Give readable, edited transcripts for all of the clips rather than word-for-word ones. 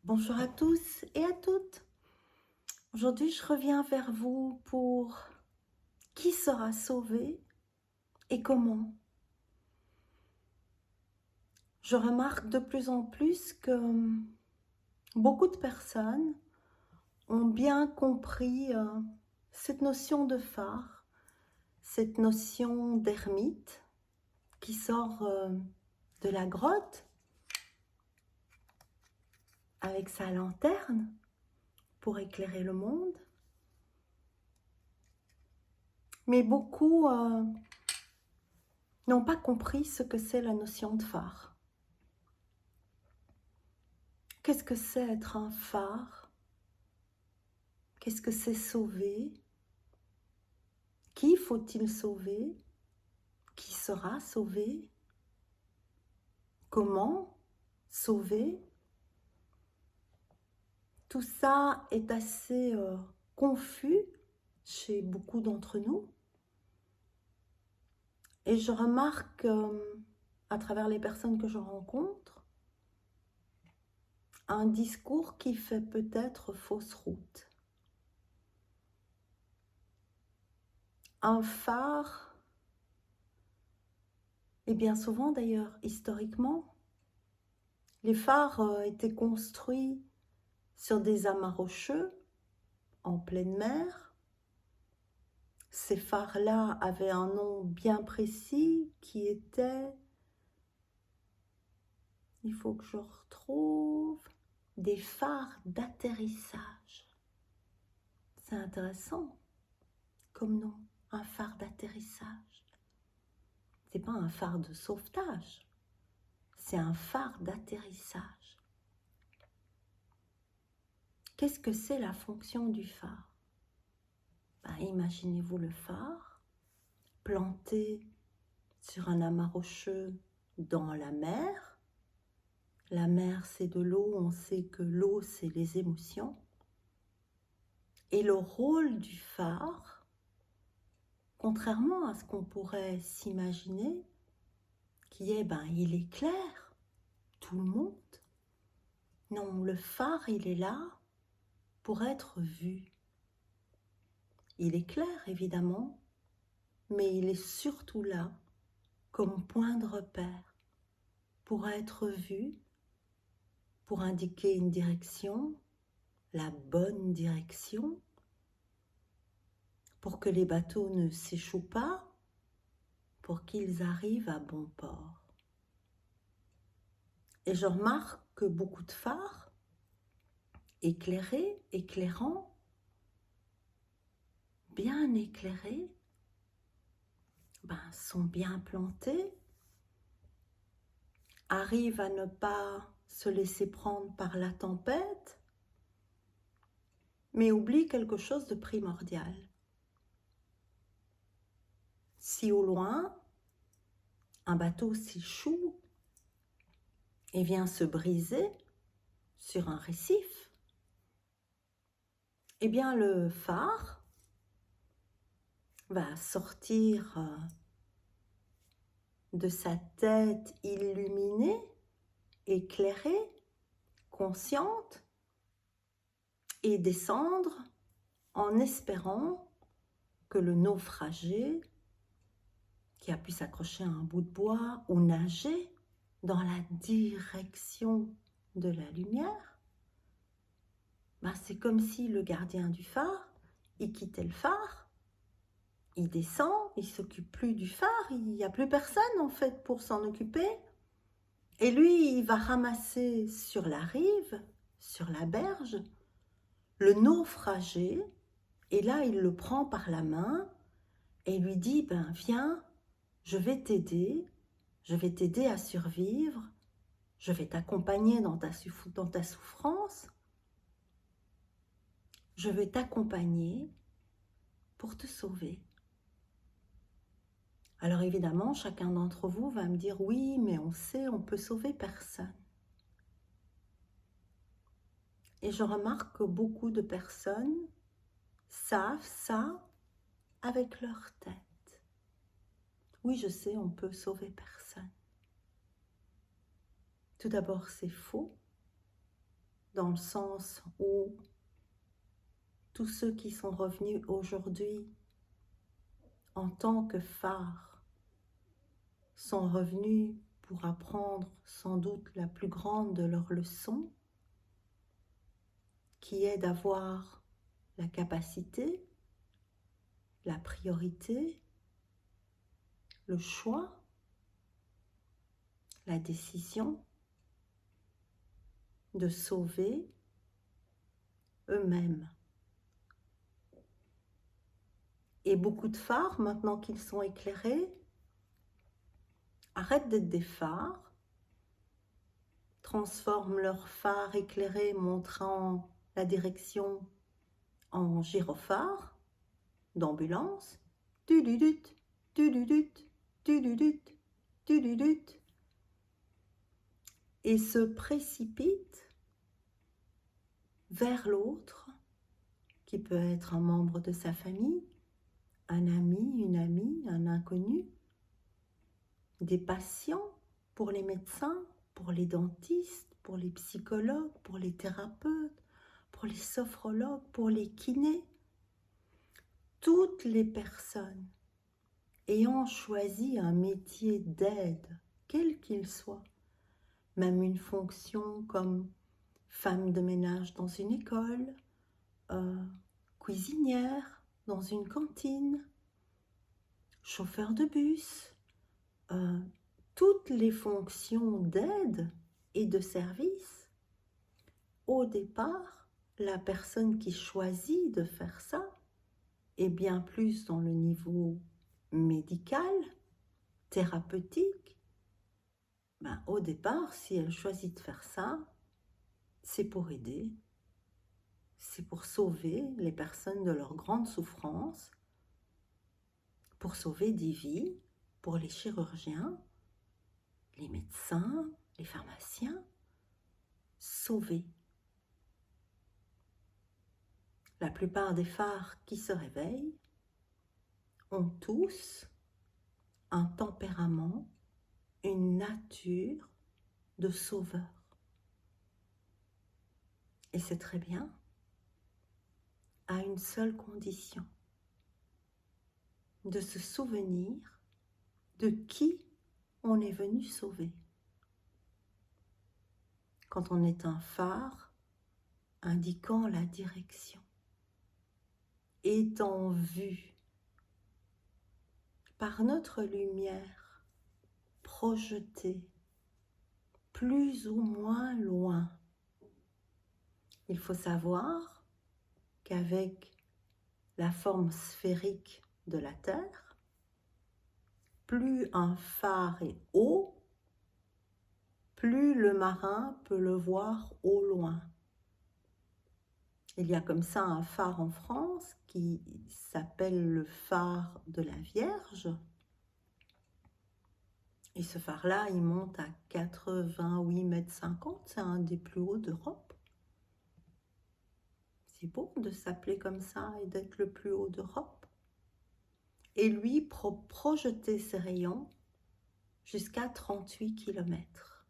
Bonjour à tous et à toutes. Aujourd'hui, je reviens vers vous pour qui sera sauvé et comment. Je remarque de plus en plus que beaucoup de personnes ont bien compris cette notion de phare, cette notion d'ermite qui sort de la grotte avec sa lanterne pour éclairer le monde. Mais beaucoup n'ont pas compris ce que c'est la notion de phare. Qu'est-ce que c'est être un phare? Qu'est-ce que c'est sauver? Qui faut-il sauver? Qui sera sauvé? Comment sauver? Tout ça est assez confus chez beaucoup d'entre nous. Et je remarque à travers les personnes que je rencontre, un discours qui fait peut-être fausse route. Un phare, et bien souvent d'ailleurs historiquement, les phares étaient construits sur des amas rocheux en pleine mer. Ces phares-là avaient un nom bien précis qui était, il faut que je retrouve, des phares d'atterrissage. C'est intéressant comme nom, un phare d'atterrissage. C'est pas un phare de sauvetage, c'est un phare d'atterrissage. Qu'est-ce que c'est la fonction du phare? Imaginez-vous le phare planté sur un amas rocheux dans la mer. La mer, c'est de l'eau, on sait que l'eau, c'est les émotions. Et le rôle du phare, contrairement à ce qu'on pourrait s'imaginer, qui est, il éclaire tout le monde. Non, le phare, il est là pour être vu. Il éclaire, évidemment, mais il est surtout là comme point de repère, pour être vu, pour indiquer une direction, la bonne direction, pour que les bateaux ne s'échouent pas, pour qu'ils arrivent à bon port. Et je remarque que beaucoup de phares, éclairés, éclairants, bien éclairés, sont bien plantés, arrivent à ne pas se laisser prendre par la tempête, mais oublient quelque chose de primordial. Si au loin, un bateau s'échoue et vient se briser sur un récif, eh bien le phare va sortir de sa tête illuminée, éclairée, consciente, et descendre en espérant que le naufragé, qui a pu s'accrocher à un bout de bois ou nager dans la direction de la lumière, c'est comme si le gardien du phare, il quittait le phare, il descend, il ne s'occupe plus du phare, il n'y a plus personne en fait pour s'en occuper. Et lui, il va ramasser sur la rive, sur la berge, le naufragé, et là, il le prend par la main et lui dit, viens, je vais t'aider à survivre, je vais t'accompagner dans ta souffrance, je vais t'accompagner pour te sauver. Alors évidemment, chacun d'entre vous va me dire, oui, mais on sait, on peut sauver personne. Et je remarque que beaucoup de personnes savent ça avec leur tête. Oui, je sais, on peut sauver personne. Tout d'abord, c'est faux. dans le sens où tous ceux qui sont revenus aujourd'hui en tant que phare sont revenus pour apprendre sans doute la plus grande de leurs leçons, qui est d'avoir la capacité, la priorité, le choix, la décision de sauver eux-mêmes. Et beaucoup de phares, maintenant qu'ils sont éclairés, arrêtent d'être des phares, transforment leurs phares éclairés montrant la direction en gyrophare d'ambulance, tududut, tududut, tududut, tududut, et se précipitent vers l'autre, qui peut être un membre de sa famille, un ami, une amie, un inconnu, des patients pour les médecins, pour les dentistes, pour les psychologues, pour les thérapeutes, pour les sophrologues, pour les kinés. Toutes les personnes ayant choisi un métier d'aide, quel qu'il soit, même une fonction comme femme de ménage dans une école, cuisinière dans une cantine, chauffeur de bus, toutes les fonctions d'aide et de service, au départ, la personne qui choisit de faire ça est bien plus dans le niveau médical, thérapeutique. Au départ, si elle choisit de faire ça, c'est pour aider, c'est pour sauver les personnes de leur grande souffrance, pour sauver des vies, pour les chirurgiens, les médecins, les pharmaciens, sauver. La plupart des phares qui se réveillent ont tous un tempérament, une nature de sauveur. Et c'est très bien, à une seule condition, de se souvenir de qui on est venu sauver. Quand on est un phare indiquant la direction, étant vu par notre lumière projetée plus ou moins loin. Il faut savoir qu'avec la forme sphérique de la Terre, plus un phare est haut, plus le marin peut le voir au loin. Il y a comme ça un phare en France qui s'appelle le phare de la Vierge. Et ce phare-là, il monte à 88,50 m, c'est un des plus hauts d'Europe. C'est beau de s'appeler comme ça et d'être le plus haut d'Europe. Et lui projeter ses rayons jusqu'à 38 km.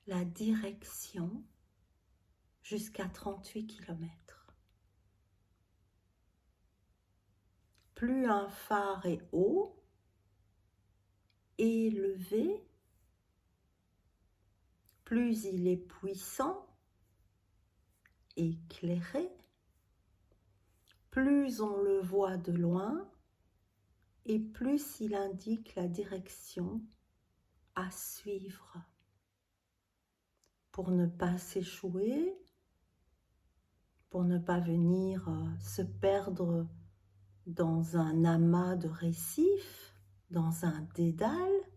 La direction jusqu'à 38 km. Plus un phare est haut, élevé, plus il est puissant, éclairé, plus on le voit de loin et plus il indique la direction à suivre pour ne pas s'échouer, pour ne pas venir se perdre dans un amas de récifs, dans un dédale.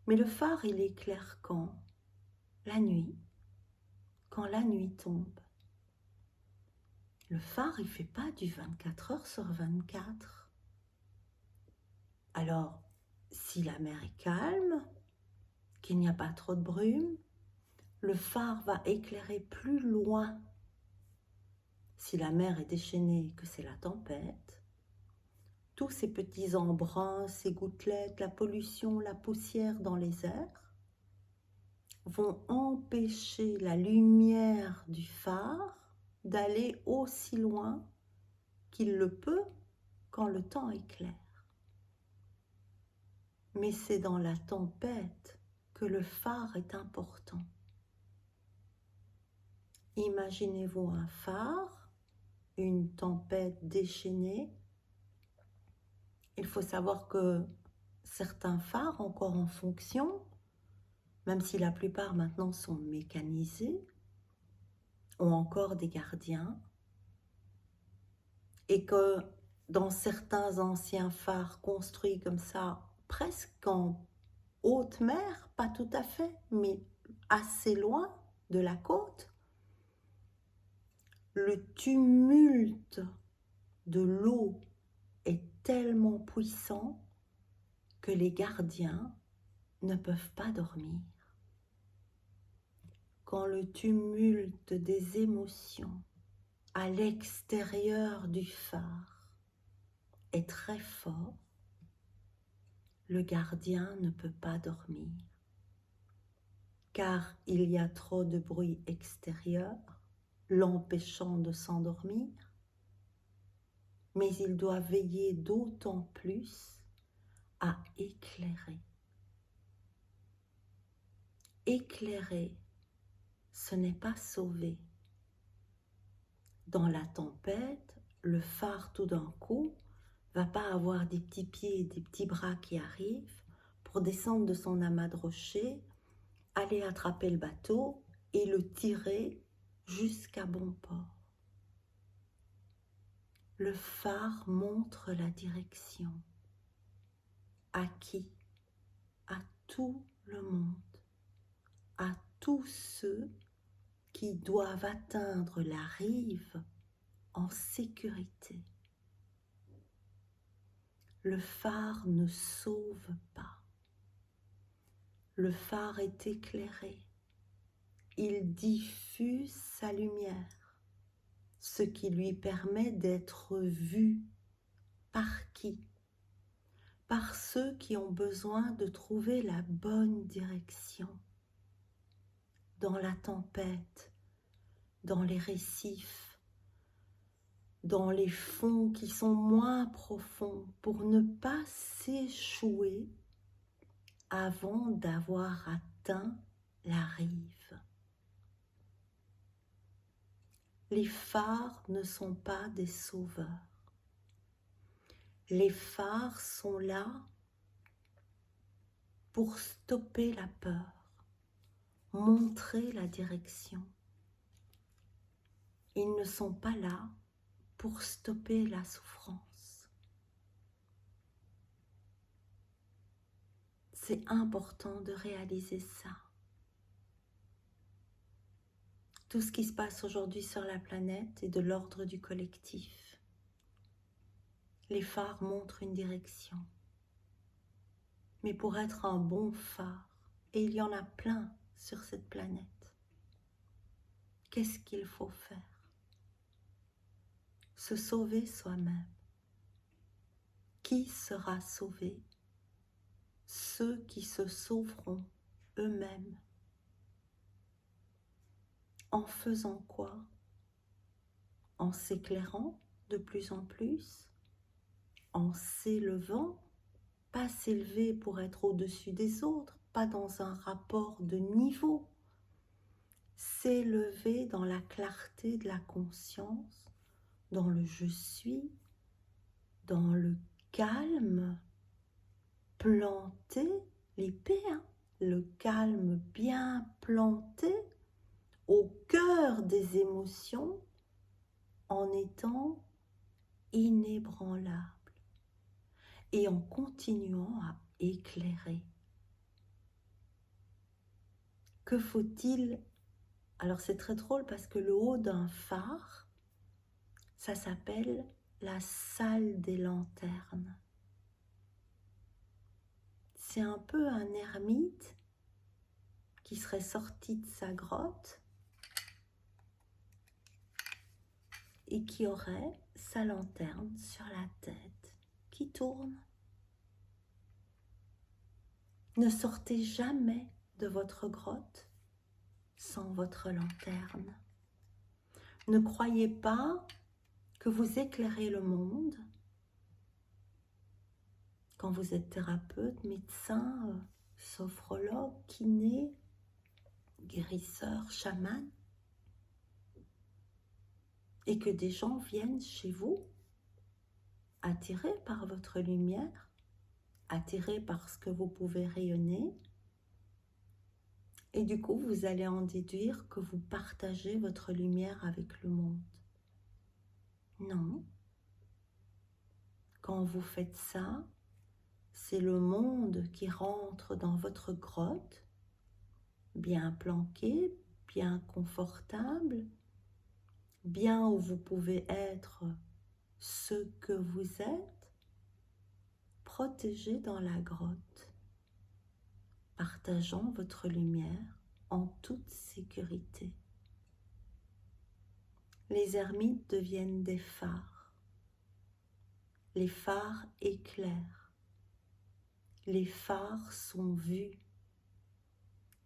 Mais le phare, il éclaire quand? La nuit, quand la nuit tombe. Le phare, il ne fait pas du 24 heures sur 24. Alors, si la mer est calme, qu'il n'y a pas trop de brume, le phare va éclairer plus loin. Si la mer est déchaînée, que c'est la tempête, tous ces petits embruns, ces gouttelettes, la pollution, la poussière dans les airs, vont empêcher la lumière du phare d'aller aussi loin qu'il le peut quand le temps est clair. Mais c'est dans la tempête que le phare est important. Imaginez-vous un phare, une tempête déchaînée. Il faut savoir que certains phares encore en fonction, même si la plupart maintenant sont mécanisés, ont encore des gardiens, et que dans certains anciens phares construits comme ça, presque en haute mer, pas tout à fait, mais assez loin de la côte, le tumulte de l'eau est tellement puissant que les gardiens ne peuvent pas dormir. Quand le tumulte des émotions à l'extérieur du phare est très fort, le gardien ne peut pas dormir, car il y a trop de bruit extérieur, l'empêchant de s'endormir, mais il doit veiller d'autant plus à éclairer. Éclairer, ce n'est pas sauver. Dans la tempête, le phare tout d'un coup va pas avoir des petits pieds et des petits bras qui arrivent pour descendre de son amas de rochers, aller attraper le bateau et le tirer jusqu'à bon port. Le phare montre la direction. À qui? À tout le monde, à tous ceux qui doivent atteindre la rive en sécurité. Le phare ne sauve pas. Le phare est éclairé. Il diffuse sa lumière, ce qui lui permet d'être vu. Par qui? Par ceux qui ont besoin de trouver la bonne direction. Dans la tempête, dans les récifs, dans les fonds qui sont moins profonds, pour ne pas s'échouer avant d'avoir atteint la rive. Les phares ne sont pas des sauveurs. Les phares sont là pour stopper la peur, montrer la direction. Ils ne sont pas là pour stopper la souffrance. C'est important de réaliser ça. Tout ce qui se passe aujourd'hui sur la planète est de l'ordre du collectif. Les phares montrent une direction. Mais pour être un bon phare, et il y en a plein sur cette planète, qu'est-ce qu'il faut faire? Se sauver soi-même. Qui sera sauvé? Ceux qui se sauveront eux-mêmes. En faisant quoi? En s'éclairant de plus en plus, en s'élevant, pas s'élever pour être au-dessus des autres, pas dans un rapport de niveau, s'élever dans la clarté de la conscience, dans le je suis, dans le calme, planté, l'épée, le calme bien planté au cœur des émotions en étant inébranlable et en continuant à éclairer. Que faut-il? Alors c'est très drôle parce que le haut d'un phare, ça s'appelle la salle des lanternes. C'est un peu un ermite qui serait sorti de sa grotte et qui aurait sa lanterne sur la tête qui tourne. Ne sortez jamais de votre grotte sans votre lanterne. Ne croyez pas que vous éclairez le monde quand vous êtes thérapeute, médecin, sophrologue, kiné, guérisseur, chaman, et que des gens viennent chez vous attirés par votre lumière, attirés par ce que vous pouvez rayonner, et du coup vous allez en déduire que vous partagez votre lumière avec le monde. Non. Quand vous faites ça, c'est le monde qui rentre dans votre grotte, bien planqué, bien confortable, bien où vous pouvez être ce que vous êtes, protégé dans la grotte, partageant votre lumière en toute sécurité. Les ermites deviennent des phares. Les phares éclairent. Les phares sont vus.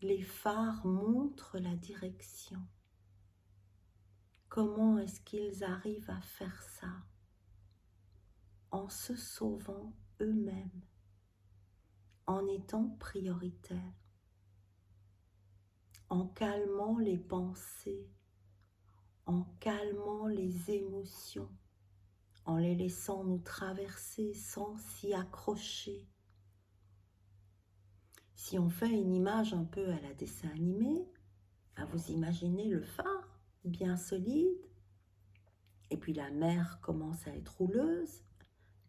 Les phares montrent la direction. Comment est-ce qu'ils arrivent à faire ça? En se sauvant eux-mêmes, en étant prioritaires, en calmant les pensées, en calmant les émotions, en les laissant nous traverser sans s'y accrocher. Si on fait une image un peu à la dessin animé, vous imaginez le phare bien solide, et puis la mer commence à être houleuse,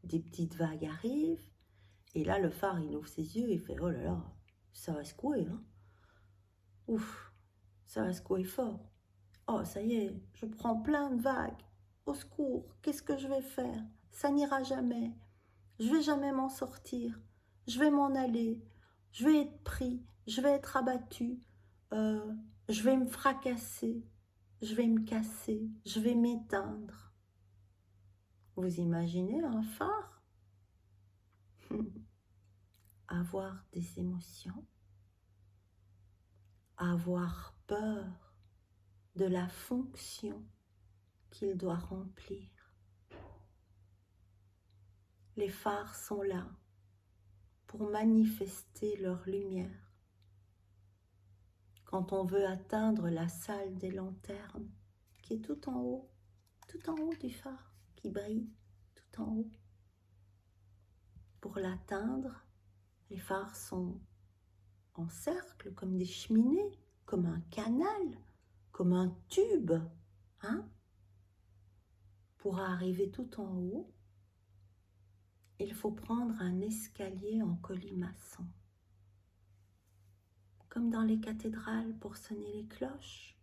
des petites vagues arrivent, et là le phare il ouvre ses yeux et fait « Oh là là, ça va secouer, hein? Ouf, ça va secouer fort. Oh ça y est, je prends plein de vagues. Au secours, qu'est-ce que je vais faire? Ça n'ira jamais. Je vais jamais m'en sortir. Je vais m'en aller. Je vais être pris. Je vais être abattu. Je vais me fracasser. Je vais me casser. Je vais m'éteindre. » Vous imaginez un phare? Avoir des émotions, avoir peur de la fonction qu'il doit remplir. Les phares sont là pour manifester leur lumière. Quand on veut atteindre la salle des lanternes, qui est tout en haut du phare, qui brille tout en haut. Pour l'atteindre, les phares sont en cercle, comme des cheminées, comme un canal, comme un tube. Pour arriver tout en haut, il faut prendre un escalier en colimaçon. Comme dans les cathédrales pour sonner les cloches,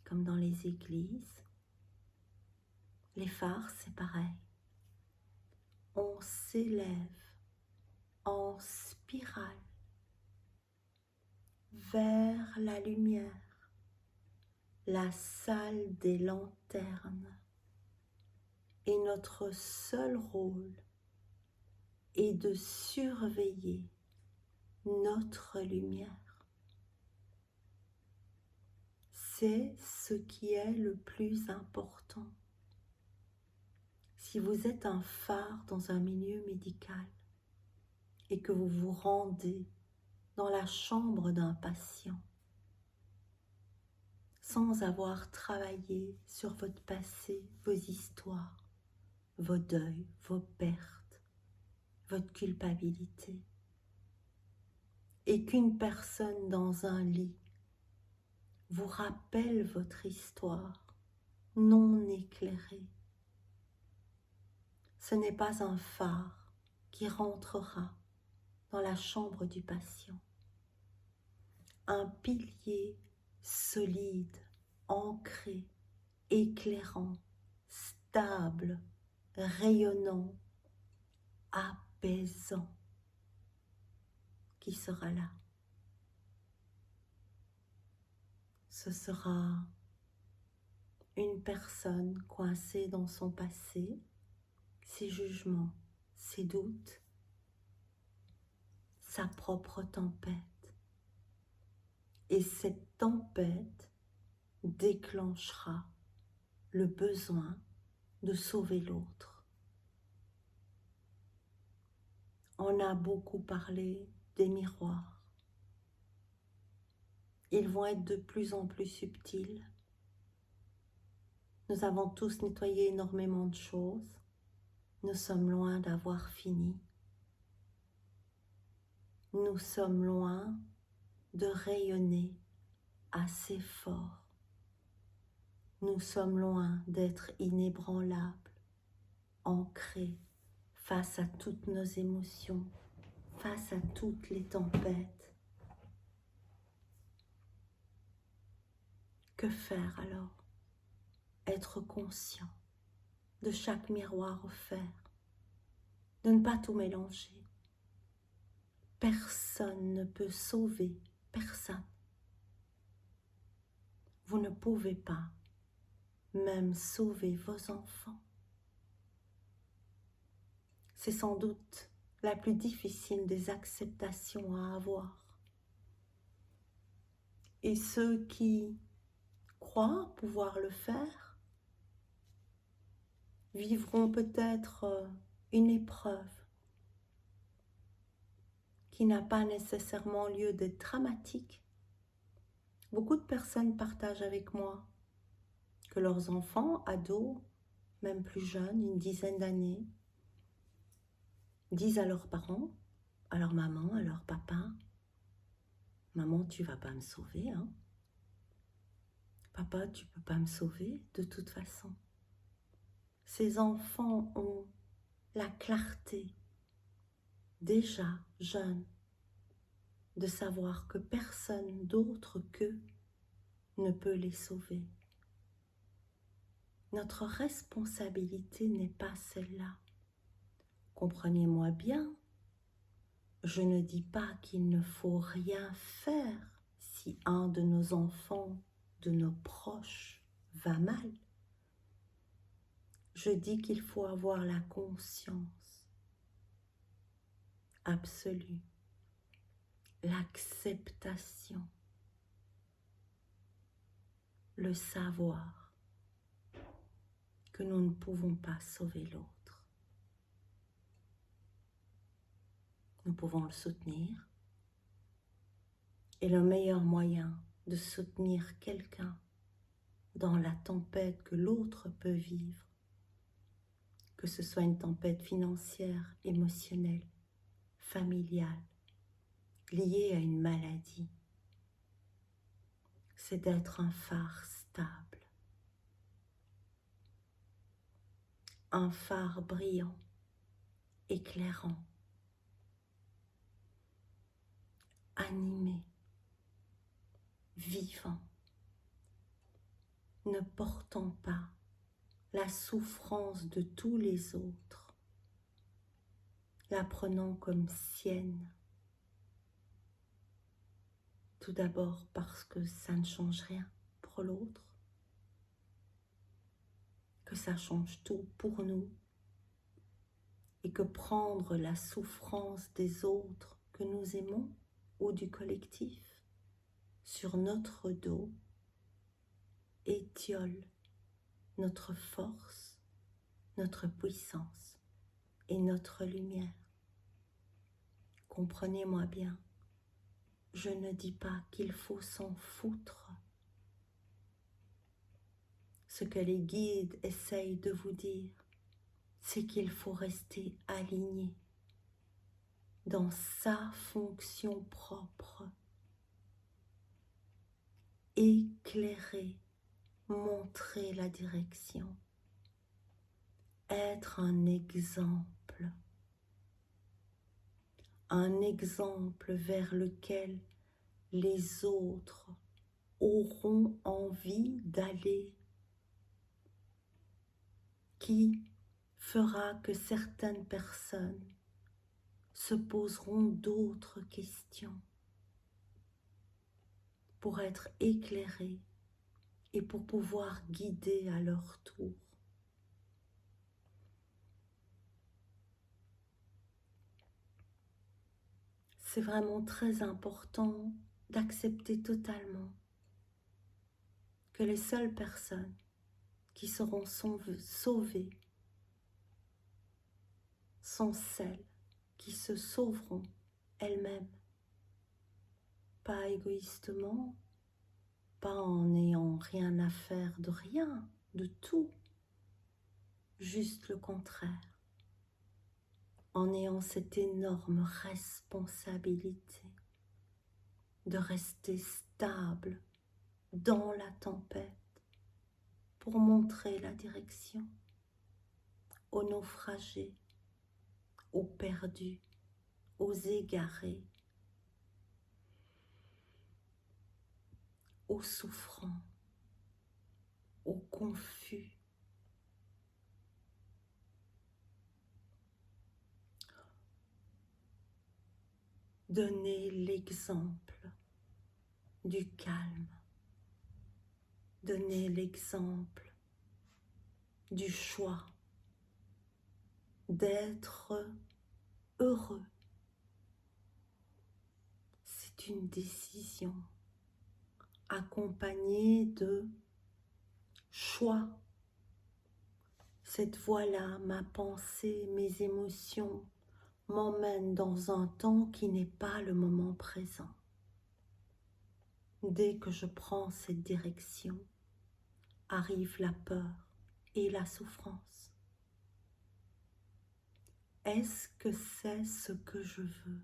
comme dans les églises, les phares c'est pareil. On s'élève en spirale vers la lumière, la salle des lanternes. Et notre seul rôle est de surveiller notre lumière. C'est ce qui est le plus important. Si vous êtes un phare dans un milieu médical et que vous vous rendez dans la chambre d'un patient sans avoir travaillé sur votre passé, vos histoires, vos deuils, vos pertes, votre culpabilité, et qu'une personne dans un lit vous rappelle votre histoire non éclairée, ce n'est pas un phare qui rentrera dans la chambre du patient. Un pilier solide, ancré, éclairant, stable, rayonnant, apaisant, qui sera là. Ce sera une personne coincée dans son passé, ses jugements, ses doutes, sa propre tempête, Et cette tempête déclenchera le besoin de sauver l'autre. On a beaucoup parlé des miroirs. Ils vont être de plus en plus subtils. Nous avons tous nettoyé énormément de choses. Nous sommes loin d'avoir fini. Nous sommes loin de rayonner assez fort. Nous sommes loin d'être inébranlables, ancrés face à toutes nos émotions, face à toutes les tempêtes. Que faire alors? Être conscient de chaque miroir offert, de ne pas tout mélanger. Personne ne peut sauver personne. Vous ne pouvez pas même sauver vos enfants. C'est sans doute la plus difficile des acceptations à avoir. Et ceux qui croient pouvoir le faire vivront peut-être une épreuve qui n'a pas nécessairement lieu d'être dramatique. Beaucoup de personnes partagent avec moi que leurs enfants, ados, même plus jeunes, une dizaine d'années, disent à leurs parents, à leur maman, à leur papa, « Maman, tu vas pas me sauver, hein? Papa, tu peux pas me sauver de toute façon. » Ces enfants ont la clarté, déjà jeunes, de savoir que personne d'autre qu'eux ne peut les sauver. Notre responsabilité n'est pas celle-là. Comprenez-moi bien, je ne dis pas qu'il ne faut rien faire si un de nos enfants, de nos proches, va mal. Je dis qu'il faut avoir la conscience absolue, l'acceptation, le savoir que nous ne pouvons pas sauver l'autre. Nous pouvons le soutenir. Et le meilleur moyen de soutenir quelqu'un dans la tempête que l'autre peut vivre, que ce soit une tempête financière, émotionnelle, familiale, liée à une maladie, c'est d'être un phare stable, un phare brillant, éclairant, animé, vivant, ne portant pas la souffrance de tous les autres, la prenant comme sienne. Tout d'abord parce que ça ne change rien pour l'autre, que ça change tout pour nous, et que prendre la souffrance des autres que nous aimons ou du collectif sur notre dos étiole notre force, notre puissance et notre lumière. Comprenez-moi bien, je ne dis pas qu'il faut s'en foutre. Ce que les guides essayent de vous dire, c'est qu'il faut rester aligné dans sa fonction propre, éclairer, montrer la direction, être un exemple vers lequel les autres auront envie d'aller, qui fera que certaines personnes se poseront d'autres questions pour être éclairées et pour pouvoir guider à leur tour. C'est vraiment très important d'accepter totalement que les seules personnes qui seront sauvées sont celles qui se sauveront elles-mêmes, pas égoïstement, pas en n'ayant rien à faire de rien, de tout, juste le contraire, en ayant cette énorme responsabilité de rester stable dans la tempête pour montrer la direction aux naufragés, aux perdus, aux égarés, aux souffrants, aux confus. Donnez l'exemple du calme. Donnez l'exemple du choix d'être heureux. C'est une décision accompagnée de choix. Cette voie-là, ma pensée, mes émotions m'emmènent dans un temps qui n'est pas le moment présent. Dès que je prends cette direction, arrive la peur et la souffrance. Est-ce que c'est ce que je veux?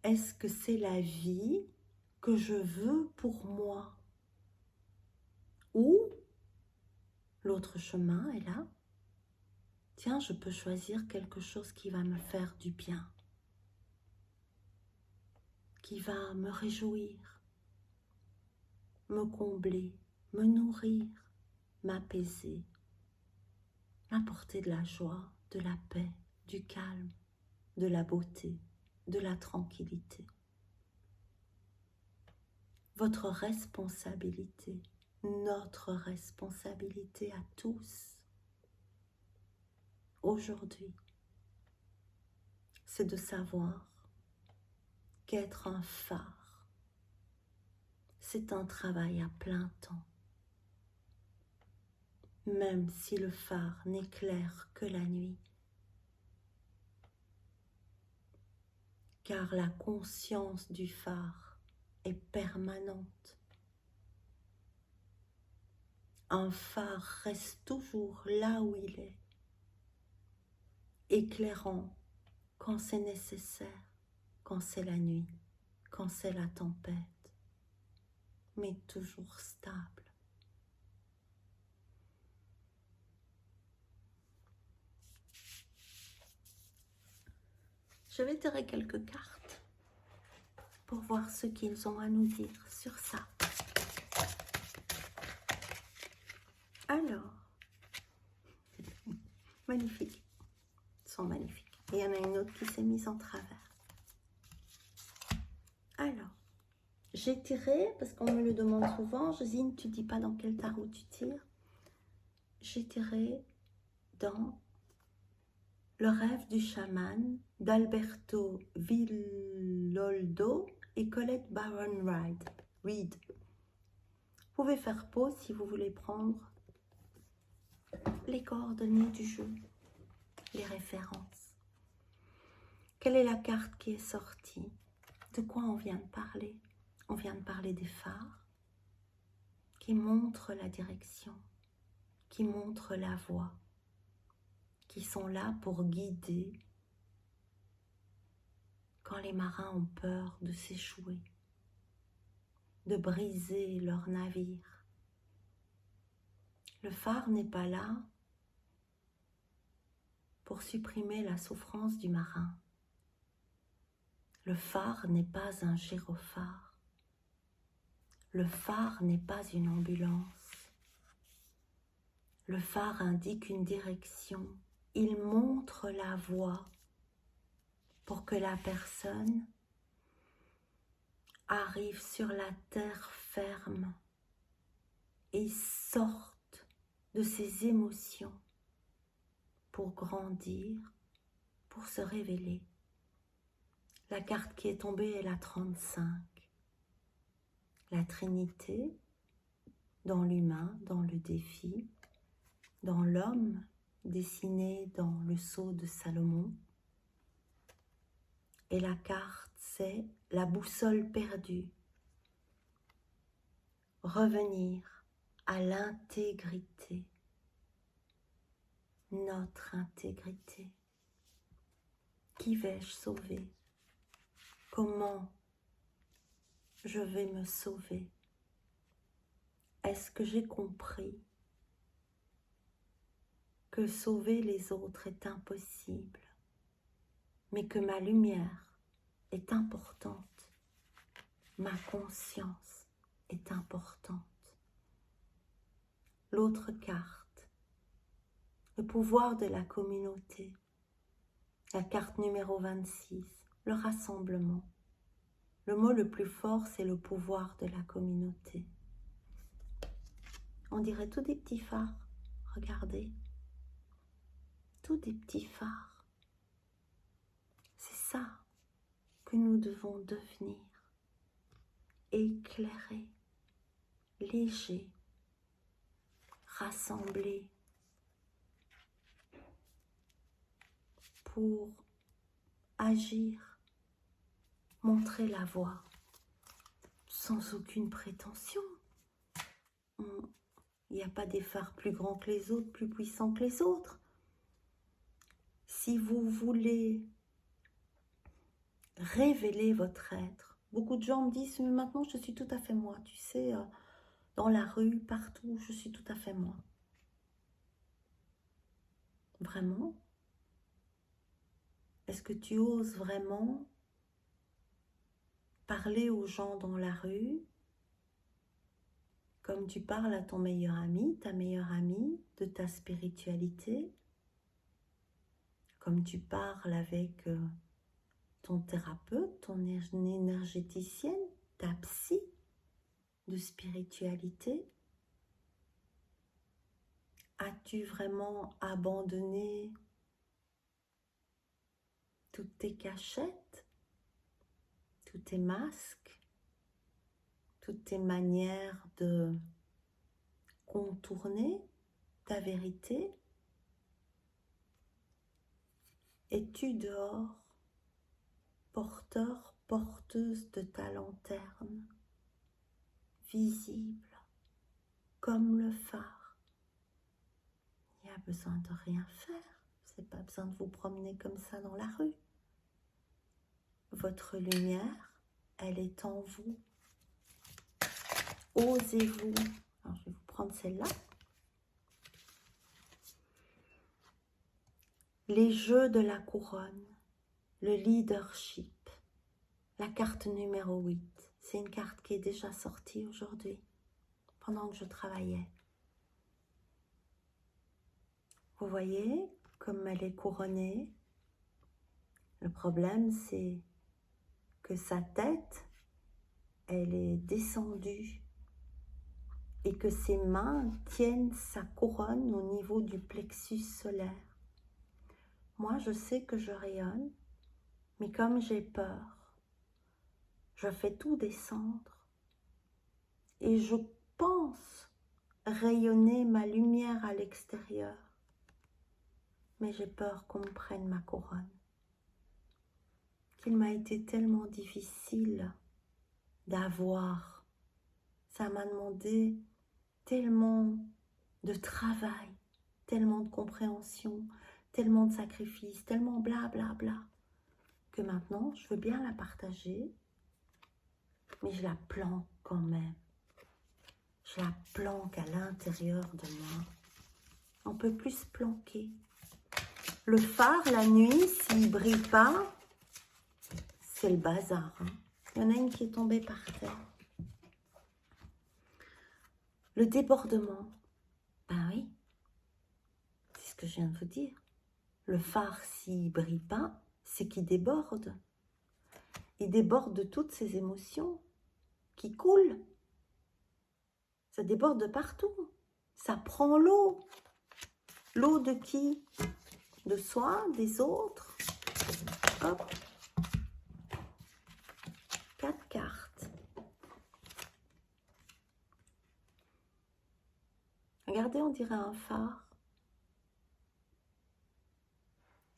Est-ce que c'est la vie que je veux pour moi? Ou l'autre chemin est là. Tiens, je peux choisir quelque chose qui va me faire du bien, qui va me réjouir, me combler, me nourrir, m'apaiser, m'apporter de la joie, de la paix, du calme, de la beauté, de la tranquillité. Votre responsabilité, notre responsabilité à tous, aujourd'hui, c'est de savoir qu'être un phare, c'est un travail à plein temps. Même si le phare n'éclaire que la nuit, car la conscience du phare est permanente. Un phare reste toujours là où il est, éclairant quand c'est nécessaire, quand c'est la nuit, quand c'est la tempête, mais toujours stable. Je vais tirer quelques cartes pour voir ce qu'ils ont à nous dire sur ça. Alors, magnifique, ils sont magnifiques. Et il y en a une autre qui s'est mise en travers. Alors, j'ai tiré, parce qu'on me le demande souvent, Josine, tu dis pas dans quel tarot tu tires. J'ai tiré dans Le rêve du chaman d'Alberto Villoldo et Colette Baron Reed. Vous pouvez faire pause si vous voulez prendre les coordonnées du jeu, les références. Quelle est la carte qui est sortie? De quoi on vient de parler? On vient de parler des phares qui montrent la direction, qui montrent la voie, qui sont là pour guider quand les marins ont peur de s'échouer, de briser leur navire. Le phare n'est pas là pour supprimer la souffrance du marin. Le phare n'est pas un gyrophare. Le phare n'est pas une ambulance. Le phare indique une direction. Il montre la voie pour que la personne arrive sur la terre ferme et sorte de ses émotions pour grandir, pour se révéler. La carte qui est tombée est la 35. La Trinité, dans l'humain, dans le défi, dans l'homme, dessiné dans le sceau de Salomon. Et la carte, c'est la boussole perdue. Revenir à l'intégrité, notre intégrité. Qui vais-je sauver? Comment je vais me sauver? Est-ce que j'ai compris que sauver les autres est impossible, mais que ma lumière est importante, ma conscience est importante? L'autre carte, le pouvoir de la communauté, la carte numéro 26, le rassemblement. Le mot le plus fort, c'est le pouvoir de la communauté. On dirait tous des petits phares, regardez, tous des petits phares. C'est ça que nous devons devenir, éclairés, légers, rassemblés, pour agir, montrer la voie, sans aucune prétention. Il n'y a pas des phares plus grands que les autres, plus puissants que les autres. Si vous voulez révéler votre être, beaucoup de gens me disent, mais maintenant je suis tout à fait moi, tu sais, dans la rue, partout, je suis tout à fait moi. Vraiment? Est-ce que tu oses vraiment parler aux gens dans la rue comme tu parles à ton meilleur ami, ta meilleure amie, de ta spiritualité, comme tu parles avec ton thérapeute, ton énergéticienne, ta psy de spiritualité? As-tu vraiment abandonné toutes tes cachettes, tous tes masques, toutes tes manières de contourner ta vérité? Es-tu dehors, porteur, porteuse de ta lanterne, visible comme le phare? Il n'y a besoin de rien faire, c'est pas besoin de vous promener comme ça dans la rue. Votre lumière, elle est en vous. Osez-vous. Alors, je vais vous prendre celle-là. Les jeux de la couronne, le leadership, la carte numéro 8. C'est une carte qui est déjà sortie aujourd'hui, pendant que je travaillais. Vous voyez comme elle est couronnée. Le problème, c'est que sa tête, elle est descendue et que ses mains tiennent sa couronne au niveau du plexus solaire. Moi, je sais que je rayonne, mais comme j'ai peur, je fais tout descendre et je pense rayonner ma lumière à l'extérieur, mais j'ai peur qu'on me prenne ma couronne, qu'il m'a été tellement difficile d'avoir. Ça m'a demandé tellement de travail, tellement de compréhension, tellement de sacrifices, tellement bla bla bla, que maintenant je veux bien la partager, mais je la planque quand même. Je la planque à l'intérieur de moi. On peut plus se planquer. Le phare, la nuit, s'il ne brille pas, c'est le bazar. Hein. Il y en a une qui est tombée par terre. Le débordement, ben oui, c'est ce que je viens de vous dire. Le phare, s'il ne brille pas, c'est qu'il déborde. Il déborde de toutes ses émotions qui coulent. Ça déborde de partout. Ça prend l'eau. L'eau de qui? De soi, des autres. Hop. 4 cartes. Regardez, on dirait un phare.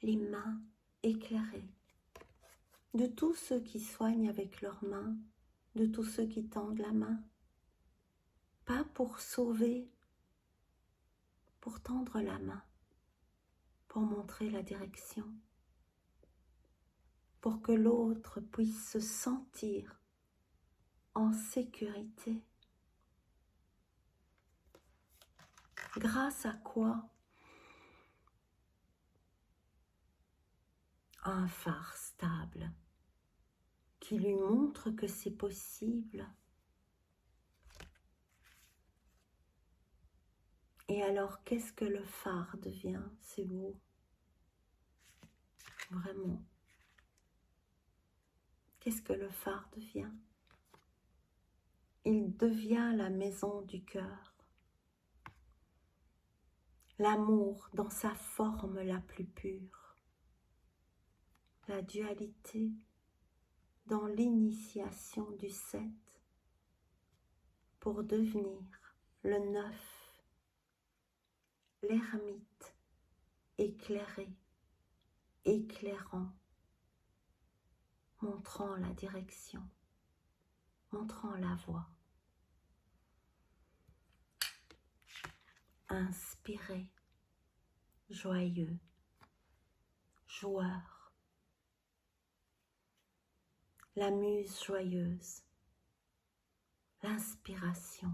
Les mains éclairées. De tous ceux qui soignent avec leurs mains, de tous ceux qui tendent la main. Pas pour sauver, pour tendre la main, pour montrer la direction, pour que l'autre puisse se sentir en sécurité. Grâce à quoi? À un phare stable qui lui montre que c'est possible. Et alors, qu'est-ce que le phare devient? C'est beau. Vraiment. Qu'est-ce que le phare devient? Il devient la maison du cœur. L'amour dans sa forme la plus pure. La dualité dans l'initiation du 7 pour devenir le 9, l'ermite éclairé, éclairant, montrant la direction, montrant la voie. Inspiré, joyeux, joueur. La muse joyeuse, l'inspiration.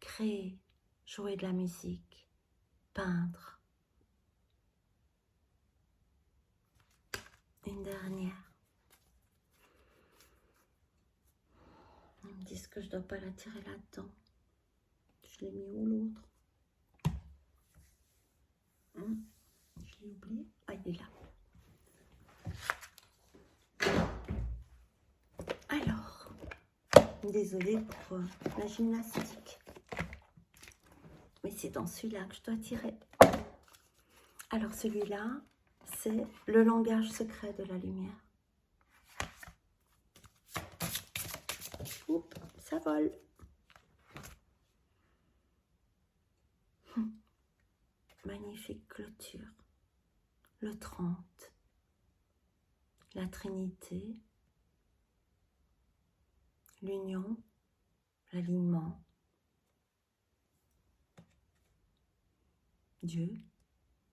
Créer, jouer de la musique, peindre. Une dernière. Ils me disent que je ne dois pas la tirer là-dedans. Je l'ai mis où l'autre? Je l'ai oublié. Ah, il est là. Alors, désolée pour la gymnastique. Mais c'est dans celui-là que je dois tirer. Alors celui-là, c'est le langage secret de la lumière. Oups, ça vole. Magnifique clôture. Le 30. La Trinité. L'union. L'alignement. Dieu,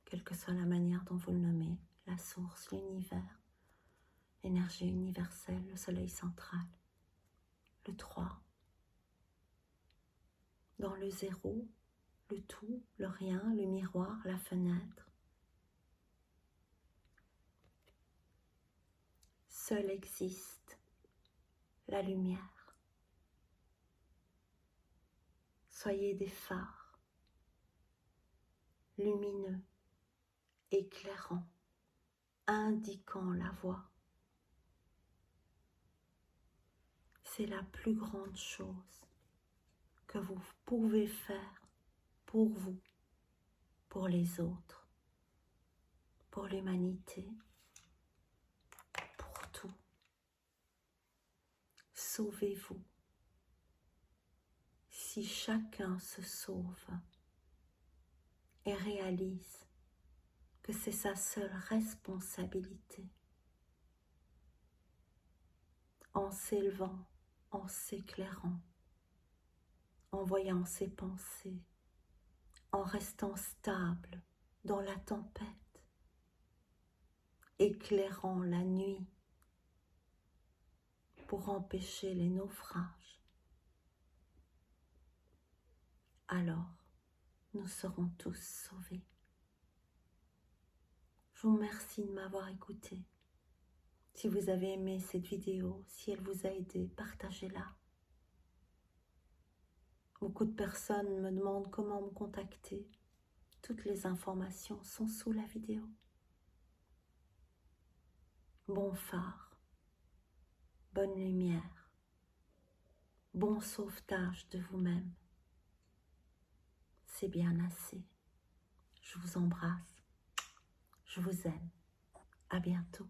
quelle que soit la manière dont vous le nommez, la source, l'univers, l'énergie universelle, le soleil central. Le 3. Dans le 0, le tout, le rien, le miroir, la fenêtre. Seule existe la lumière. Soyez des phares, lumineux, éclairants, indiquant la voie. C'est la plus grande chose que vous pouvez faire pour vous, pour les autres, pour l'humanité, pour tout. Sauvez-vous. Si chacun se sauve et réalise que c'est sa seule responsabilité, en s'élevant, en s'éclairant, en voyant ses pensées, en restant stable dans la tempête, éclairant la nuit pour empêcher les naufrages, alors nous serons tous sauvés. Je vous remercie de m'avoir écouté. Si vous avez aimé cette vidéo, si elle vous a aidé, partagez-la. Beaucoup de personnes me demandent comment me contacter. Toutes les informations sont sous la vidéo. Bon phare, bonne lumière, bon sauvetage de vous-même. C'est bien assez. Je vous embrasse. Je vous aime. À bientôt.